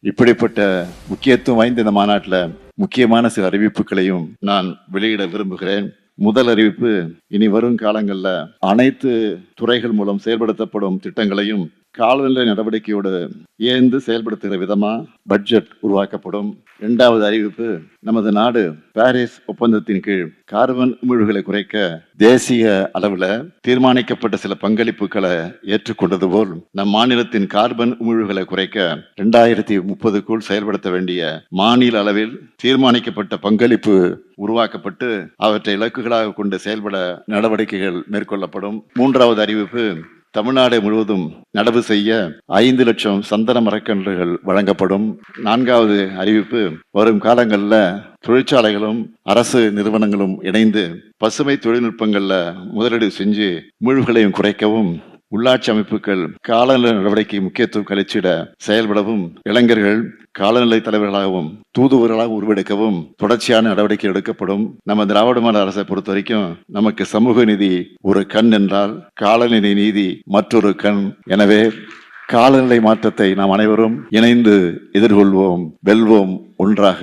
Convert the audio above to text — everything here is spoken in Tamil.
இப்படிப்பட்ட முக்கியத்துவம் வாய்ந்த இந்த மாநாட்டில் முக்கியமான சில அறிவிப்புகளையும் நான் வெளியிட விரும்புகிறேன். முதல் அறிவிப்பு, இனி வரும் காலங்களில் அனைத்து துறைகள் மூலம் செயல்படுத்தப்படும் திட்டங்களையும் காலநிலை நடவடிக்கையோடு ஏந்து செயல்படுத்துகிற விதமா பட்ஜெட் உருவாக்கப்படும். இரண்டாவது அறிவிப்பு, நமது நாடு பாரிஸ் ஒப்பந்தத்தின் கீழ் கார்பன் உமிழ்வுகளை குறைக்க தேசிய அளவில் தீர்மானிக்கப்பட்ட சில பங்களிப்புகளை ஏற்றுக்கொண்டது போல் நம் மாநிலத்தின் கார்பன் உமிழ்வுகளை குறைக்க 2030க்குள் செயல்படுத்த வேண்டிய மாநில அளவில் தீர்மானிக்கப்பட்ட பங்களிப்பு உருவாக்கப்பட்டு அவற்றை இலக்குகளாக கொண்டு செயல்பட நடவடிக்கைகள் மேற்கொள்ளப்படும். மூன்றாவது அறிவிப்பு, தமிழ்நாடு முழுவதும் நடவு செய்ய 5 லட்சம் சந்தன மரக்கன்றுகள் வழங்கப்படும். நான்காவது அறிவிப்பு, வரும் காலங்களில் தொழிற்சாலைகளும் அரசு நிறுவனங்களும் இணைந்து பசுமை தொழில்நுட்பங்கள்ல முதலீடு செஞ்சு உமிழ்வுகளையும் குறைக்கவும், உள்ளாட்சி அமைப்புகள் காலநிலை நடவடிக்கை முக்கியத்துவம் கழிச்சிட செயல்படவும், இளைஞர்கள் காலநிலை தலைவர்களாகவும் தூதுவர்களாக உருவெடுக்கவும் தொடர்ச்சியான நடவடிக்கை எடுக்கப்படும். நம்ம திராவிட மாடல் அரசை பொறுத்த வரைக்கும் நமக்கு சமூக நீதி ஒரு கண் என்றால் காலநிலை நீதி மற்றொரு கண். எனவே காலநிலை மாற்றத்தை நாம் அனைவரும் இணைந்து எதிர்கொள்வோம், வெல்வோம் ஒன்றாக.